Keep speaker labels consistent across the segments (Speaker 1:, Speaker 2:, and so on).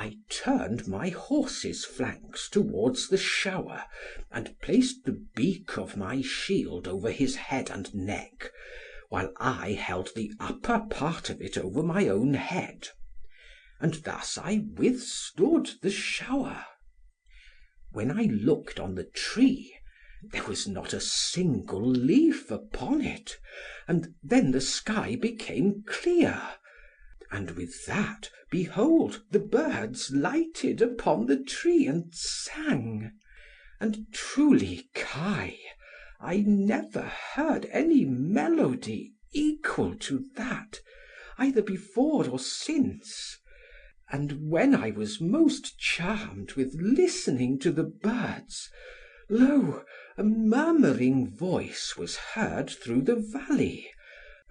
Speaker 1: I turned my horse's flanks towards the shower, and placed the beak of my shield over his head and neck, while I held the upper part of it over my own head. And thus I withstood the shower. When I looked on the tree, there was not a single leaf upon it, and then the sky became clear, and with that, behold, the birds lighted upon the tree and sang. And truly, Kai, I never heard any melody equal to that, either before or since. And when I was most charmed with listening to the birds, lo, a murmuring voice was heard through the valley,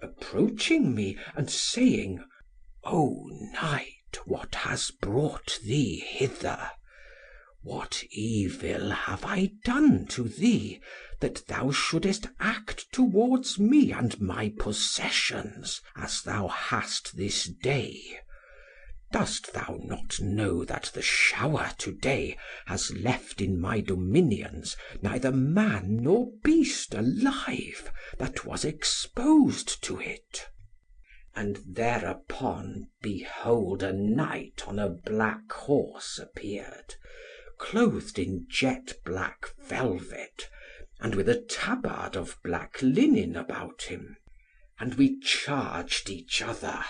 Speaker 1: approaching me and saying, O knight, what has brought thee hither? What evil have I done to thee, that thou shouldest act towards me and my possessions as thou hast this day? Dost thou not know that the shower to day has left in my dominions neither man nor beast alive that was exposed to it? And thereupon, behold, a knight on a black horse appeared, clothed in jet black velvet, and with a tabard of black linen about him. And we charged each other,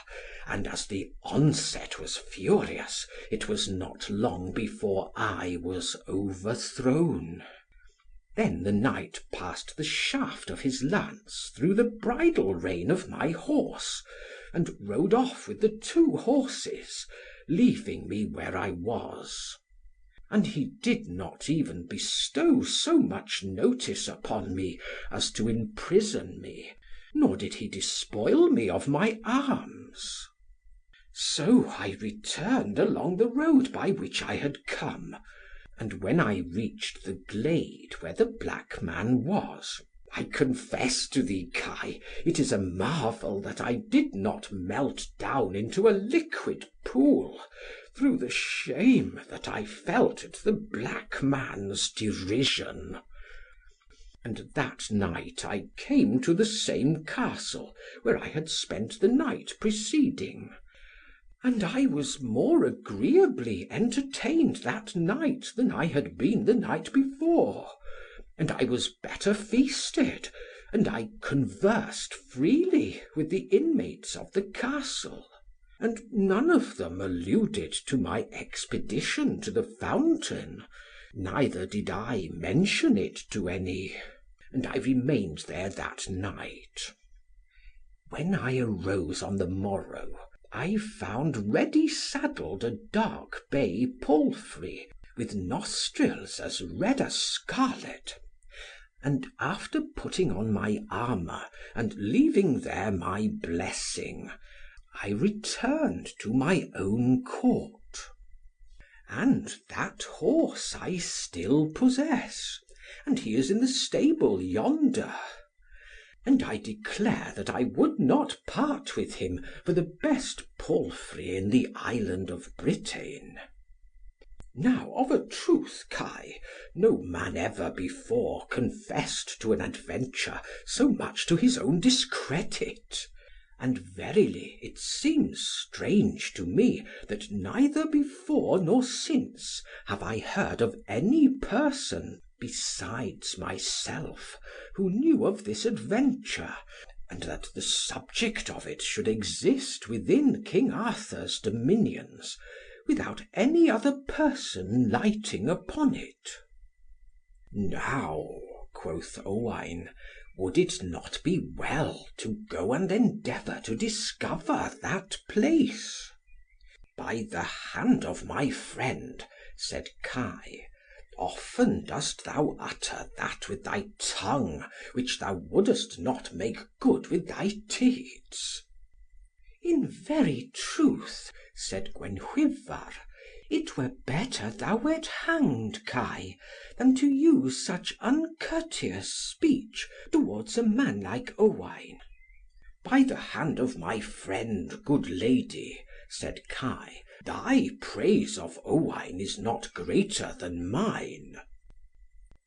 Speaker 1: and as the onset was furious, it was not long before I was overthrown. Then the knight passed the shaft of his lance through the bridle rein of my horse, and rode off with the two horses, leaving me where I was. And he did not even bestow so much notice upon me as to imprison me, nor did he despoil me of my arms. So I returned along the road by which I had come, and when I reached the glade where the black man was, I confess to thee, Kai, it is a marvel that I did not melt down into a liquid pool, through the shame that I felt at the black man's derision. And that night I came to the same castle where I had spent the night preceding. And I was more agreeably entertained that night than I had been the night before, and I was better feasted, and I conversed freely with the inmates of the castle, and none of them alluded to my expedition to the fountain, neither did I mention it to any, and I remained there that night. When I arose on the morrow, I found ready saddled a dark bay palfrey, with nostrils as red as scarlet, and after putting on my armour, and leaving there my blessing, I returned to my own court. And that horse I still possess, and he is in the stable yonder. And I declare that I would not part with him for the best palfrey in the island of Britain. Now of a truth, Kai, no man ever before confessed to an adventure so much to his own discredit. And verily it seems strange to me that neither before nor since have I heard of any person besides myself who knew of this adventure, and that the subject of it should exist within King Arthur's dominions, without any other person lighting upon it. Now, quoth Owain, would it not be well to go and endeavour to discover that place? By the hand of my friend, said Kai, often dost thou utter that with thy tongue which thou wouldest not make good with thy deeds. In very truth, said Gwenhwyvar, it were better thou wert hanged, Kai, than to use such uncourteous speech towards a man like Owain. By the hand of my friend, good lady, said Kai, Thy praise of Owain is not greater than mine."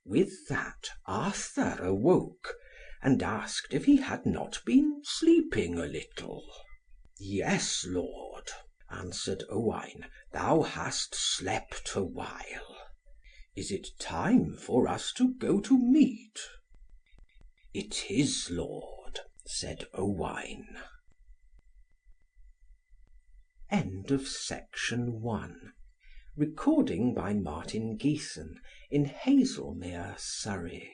Speaker 1: With that Arthur awoke, and asked if he had not been sleeping a little. "Yes, lord," answered Owain, "thou hast slept a while. Is it time for us to go to meat?" "It is, lord," said Owain. End of section 1. Recording by Martin Geeson in Haslemere, Surrey.